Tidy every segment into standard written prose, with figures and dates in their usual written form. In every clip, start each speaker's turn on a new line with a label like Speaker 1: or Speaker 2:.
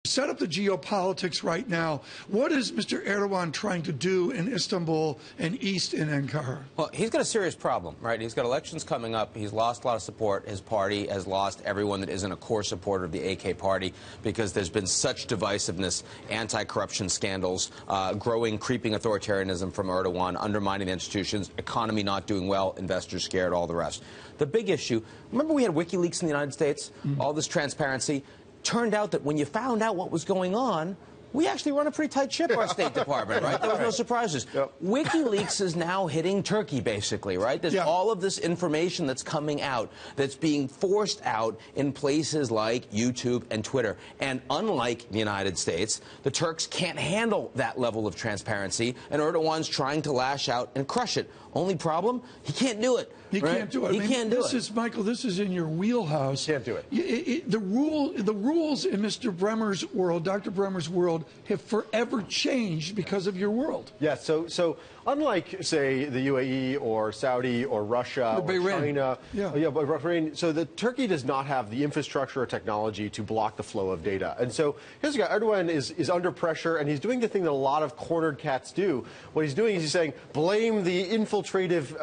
Speaker 1: Set up the geopolitics right now. What is Mr. Erdogan trying to do in Istanbul and east in Ankara?
Speaker 2: Well, he's got a serious problem, right? He's got elections coming up. He's lost a lot of support. His party has lost everyone that isn't a core supporter of the AK party because there's been such divisiveness, anti-corruption scandals, growing, creeping authoritarianism from Erdogan, undermining the institutions, economy not doing well, investors scared, all the rest. The big issue, remember we had WikiLeaks in the United States, all this transparency. Turned out that when you found out what was going on, we actually run a pretty tight ship, our State Department, right? There was no surprises. Yep. WikiLeaks is now hitting Turkey, basically, right? There's all of this information that's coming out that's being forced out in places like YouTube and Twitter. And unlike the United States, the Turks can't handle that level of transparency, and Erdogan's trying to lash out and crush it. Only problem, he can't do it.
Speaker 1: He can't do it.
Speaker 2: He can't do it.
Speaker 1: Michael, this is in your wheelhouse.
Speaker 3: Can't do it.
Speaker 1: The rules in Mr. Bremer's world, Dr. Bremer's world, have forever changed because of your world.
Speaker 3: Yes. So unlike, say, the UAE or Saudi or Russia or China, Bahrain, so the Turkey does not have the infrastructure or technology to block the flow of data. And so here's the guy. Erdogan is under pressure, and he's doing the thing that a lot of cornered cats do. What he's doing is he's saying, blame the infiltrative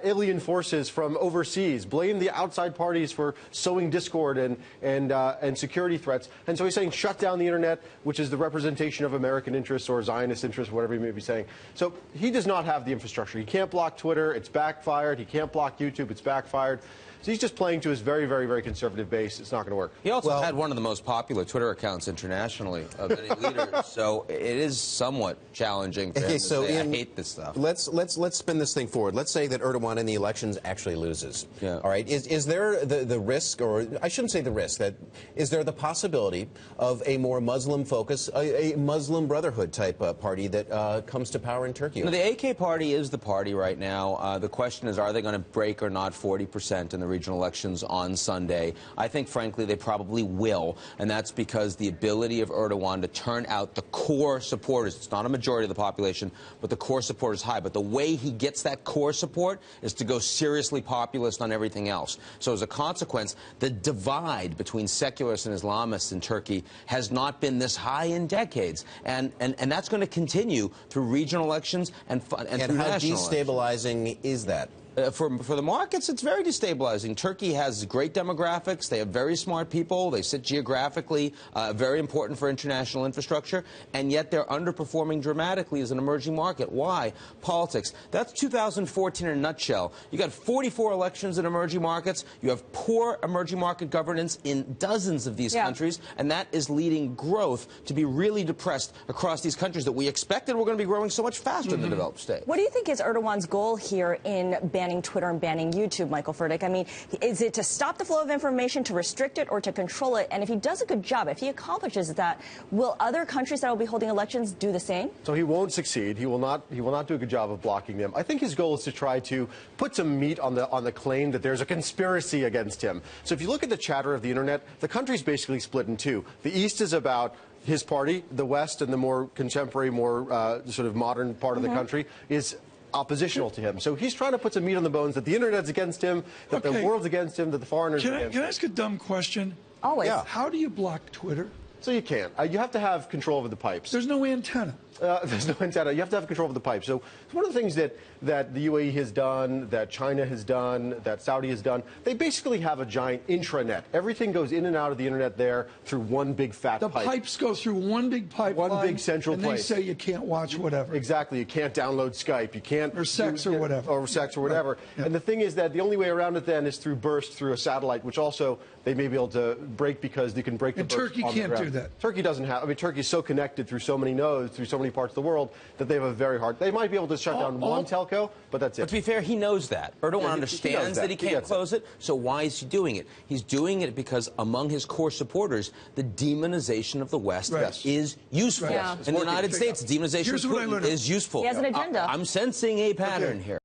Speaker 3: alien forces from overseas, blame the outside parties for sowing discord and security threats. And so he's saying shut down the internet, which is the representation of American interests or Zionist interests, whatever he may be saying. So he does not have the infrastructure. He can't block Twitter, it's backfired. He can't block YouTube, it's backfired. So he's just playing to his very, very, very conservative base. It's not going to work.
Speaker 2: He also had one of the most popular Twitter accounts internationally of any leader, so it is somewhat challenging for him to say, I hate this stuff.
Speaker 4: Let's spin this thing forward. Let's say that Erdogan in the elections actually loses. Yeah. All right. Is there the risk, or I shouldn't say the risk, that is there the possibility of a more Muslim focus, a Muslim Brotherhood type party that comes to power in Turkey?
Speaker 2: No, the AK party is the party right now. The question is, are they going to break or not 40% in the regional elections on Sunday? I think, frankly, they probably will, and that's because the ability of Erdogan to turn out the core supporters, it's not a majority of the population, but the core support is high. But the way he gets that core support is to go seriously populist on everything else. So as a consequence, the divide between secularists and Islamists in Turkey has not been this high in decades, and that's going to continue through regional elections and through national elections.
Speaker 4: How destabilizing is that?
Speaker 2: For the markets, it's very destabilizing. Turkey has great demographics. They have very smart people. They sit geographically, very important for international infrastructure, and yet they're underperforming dramatically as an emerging market. Why? Politics. That's 2014 in a nutshell. You got 44 elections in emerging markets. You have poor emerging market governance in dozens of these countries, and that is leading growth to be really depressed across these countries that we expected were going to be growing so much faster in the developed states.
Speaker 5: What do you think is Erdogan's goal here in banning Twitter and banning YouTube, Michael Furtick? I mean, is it to stop the flow of information, to restrict it, or to control it? And if he does a good job, if he accomplishes that, will other countries that will be holding elections do the same?
Speaker 3: So he won't succeed. He will not do a good job of blocking them. I think his goal is to try to put some meat on the claim that there's a conspiracy against him. So if you look at the chatter of the internet, the country's basically split in two. The East is about his party. The West and the more contemporary, more sort of modern part of the country is oppositional to him. So he's trying to put some meat on the bones that the internet's against him, that the world's against him, that the foreigners are against him.
Speaker 1: Can I ask a dumb question?
Speaker 5: Always.
Speaker 3: Yeah.
Speaker 1: How do you block Twitter?
Speaker 3: So you can't. You have to have control over the pipes.
Speaker 1: There's no antenna.
Speaker 3: There's no antenna. You have to have control of the pipe. So one of the things that the UAE has done, that China has done, that Saudi has done, they basically have a giant intranet. Everything goes in and out of the internet there through one big fat pipe.
Speaker 1: The pipes go through one big pipeline.
Speaker 3: One big central place.
Speaker 1: And they say you can't watch whatever.
Speaker 3: Exactly. You can't download Skype. You can't.
Speaker 1: Or sex or whatever.
Speaker 3: Or sex or whatever. Right. Yeah. And the thing is that the only way around it then is through burst through a satellite, which also they may be able to break because you can break the burst on the ground.
Speaker 1: And Turkey can't do that.
Speaker 3: Turkey doesn't have. I mean, Turkey is so connected through so many nodes, through so many parts of the world, that they have a very hard. They might be able to shut down one telco, but that's it.
Speaker 2: But to be fair, he knows that. Erdogan understands that he can't close it. So why is he doing it? He's doing it because among his core supporters, the demonization of the West is useful.
Speaker 5: Yeah.
Speaker 2: In the United States, demonization of Putin is useful.
Speaker 5: He has an agenda.
Speaker 2: I'm sensing a pattern here.